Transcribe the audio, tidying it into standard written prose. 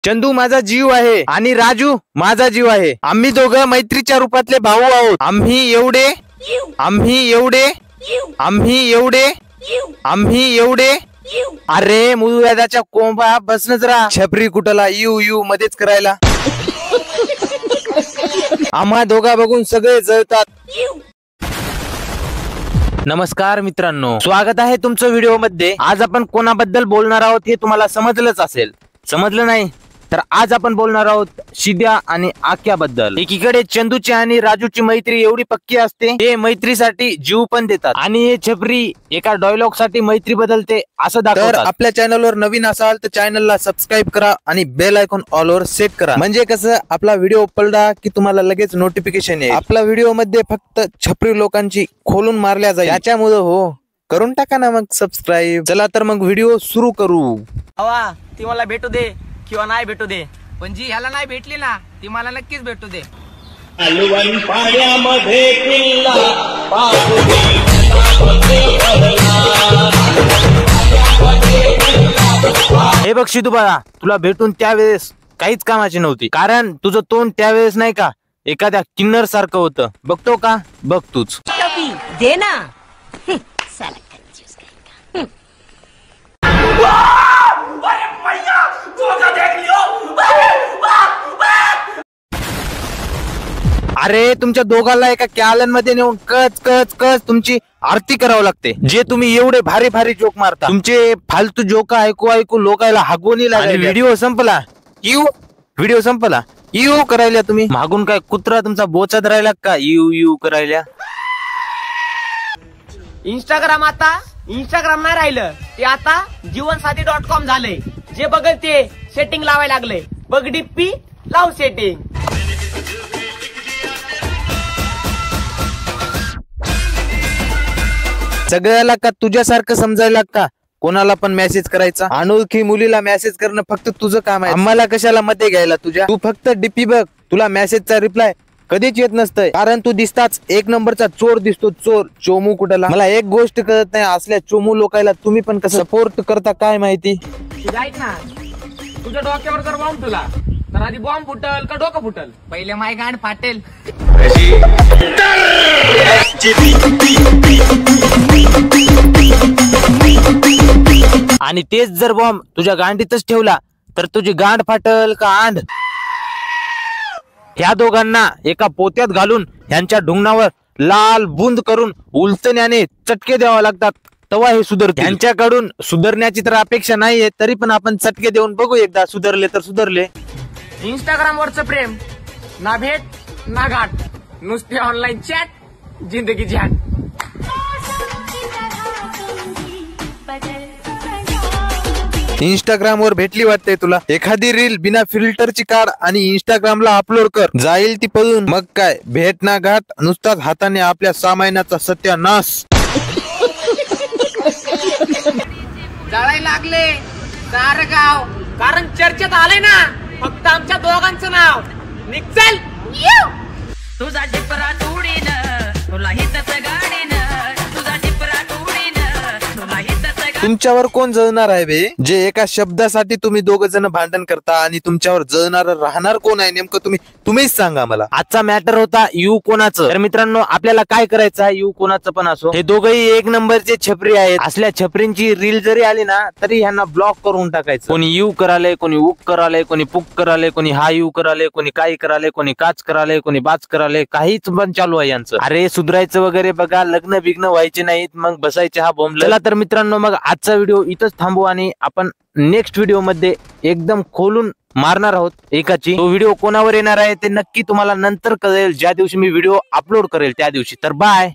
चंदू माझा जीव आहे आणि राजू माझा जीव आहे. आम्ही दोघं मैत्रीच्या रूपातले भाऊ आहोत. आम्ही एवढे अरे मुळव्याधाच्या कोंबा बसनच राहा. छपरी कुठला यू मध्येच करायला. आम्हा दोघा बघून सगळे जळतात. नमस्कार मित्रांनो, स्वागत आहे तुमचं व्हिडिओ मध्ये. आज आपण कोणाबद्दल बोलणार आहोत हे तुम्हाला समजलंच असेल. समजलं नाही तर आज आपण बोलणार आहोत शिद्या आणि आक्याबद्दल. एकीकडे चंदूची आणि राजूची मैत्री एवढी पक्की असते, ते मैत्रीसाठी जीव पण देतात. आणि हे छपरी एका डायलॉग साठी मैत्री बदलते असं दाखवतात. तर आपल्या चॅनलवर नवीन असाल तर चॅनलला सबस्क्राईब करा आणि बेल आयकॉन ऑल वर सेट करा. म्हणजे कसं आपला व्हिडिओ पडला की तुम्हाला लगेच नोटिफिकेशन येईल. आपल्या व्हिडिओ मध्ये फक्त छपरी लोकांची खोलून मारल्या जाईल. त्याच्यामुळे हो करून टाका ना मग सबस्क्राईब. चला तर मग व्हिडिओ सुरू करू. हवा ती मला भेटू दे किंवा नाही भेटू दे, पण जी ह्याला नाही भेटली ना ती मला नक्कीच भेटू दे. अलवन पाण्यामध्ये किल्ला हे बघ शिदू बाळा, तुला भेटून त्यावेळेस काहीच कामाची नव्हती. कारण तुझं तोंड त्यावेळेस नाही का एखाद्या किन्नर सारखं होतं. बघतो का? बघ तूच दे ना. अरे तुमच्या दोघांना एका कॅलन मध्ये नेऊन कच कच कच तुमची आरती करावं लागते. जे तुम्ही एवढे भारी भारी जोक मारता, तुमचे फालतू जोक ऐकू लोकायला हागवणी लागली. व्हिडिओ संपला यू करायला तुम्ही. मागून काय कुत्रा तुमचा बोचात राहिला का यू करायला. इंस्टाग्राम नाही राहिलं, ते आता जीवनसाथी.com झालंय. जे बघल ते सेटिंग लावायला लागले. बघ डिप्पी लाव सेटिंग. सगळ्याला का तुझ्यासारखं समजायला का कोणाला पण मेसेज करायचा. अनोळखी मुलीला मेसेज करणं फक्त तुझं काम आहे. आम्हाला कशाला मध्ये घ्यायला तुझ्या. तू फक्त डीपी बघ, तुला मेसेजचा रिप्लाय कधीच येत नसतंय. कारण तू दिसताच एक नंबरचा चोर दिसतो. चोर चोमू कुठला. मला एक गोष्ट कळत नाही, असल्या चोमू लोकायला तुम्ही पण कसं सपोर्ट करता काय माहिती. ऐक ना, तुझ्या डोक्यावर जर बॉम्ब तुला तर आधी बॉम्ब फुटल का डोकं फुटल? पहिले माय गांड फाटेल. आणि तेच जर बॉम्ब तुझ्या गांडीतच ठेवला तर तुझी गांड फाटल का आंड. ह्या दोघांना एका पोत्यात घालून ह्यांच्या ढुंगणावर लाल बुंद करून उलटण्याने चटके द्यावा लागतात, तेव्हा हे सुधरते. त्यांच्याकडून सुधारण्याची तर अपेक्षा नाहीये, तरी पण आपण चटके देऊन बघू एकदा. सुधारले तर सुधारले. इंस्टाग्राम वरचं प्रेम ना भेट ना घाट, नुसते ऑनलाईन चॅट, जिंदगी झॅट. इंस्टाग्राम वर भेटली वाटते तुला एखादी रील, बिना फिल्टरची काढ आणि इंस्टाग्रामला अपलोड कर. जाईल ती पळून. मग काय भेट ना घाट, नुसताच हाताने आपल्या सामानाचा सत्यानाश. जळायला लागले सारं गाव, कारण चर्चेत आले ना फक्त आमच्या दोघांचं नाव. निघचल तुझा टिपरा तोडीन, तुला हितच गाडीन. तुझा टिपरा तोडीन, तुला हितच. तुमच्यावर कोण जळणार आहे बे? जे एका शब्दासाठी तुम्ही दोघ जण भांडण करता आणि तुमच्यावर जळणार राहणार कोण आहे नेमकं तुम्हीच सांगा मला. आजचा मॅटर होता यू कोणाचं. तर मित्रांनो आपल्याला काय करायचं आहे, यू कोणाचं पण असो, हे दोघही एक नंबरचे छपरी आहेत. असल्या छपरींची रील जरी आली ना तरी ह्यांना ब्लॉक करून टाकायचं. कोणी यू कराले, कोणी उक कराले, कोणी पुक कराले, कोणी हा यू कराले, कोणी काही कराले, कोणी काच कराले, कोणी बाच कराले. काहीच पण चालू आहे यांचं. अरे सुधरायचं वगैरे बघा. लग्न बिग्न व्हायचे नाहीत, मग बसायचे हा बोंबल. चला तर मित्रांनो मग आजचा व्हिडिओ इथंच थांबू आणि आपण नेक्स्ट व्हिडिओ मध्ये एकदम खोलून मारणार आहोत एकाची. तो व्हिडिओ कोणावर येणार आहे ते नक्की तुम्हाला नंतर कळेल, ज्या दिवशी मी व्हिडिओ अपलोड करेल त्या दिवशी. तर बाय.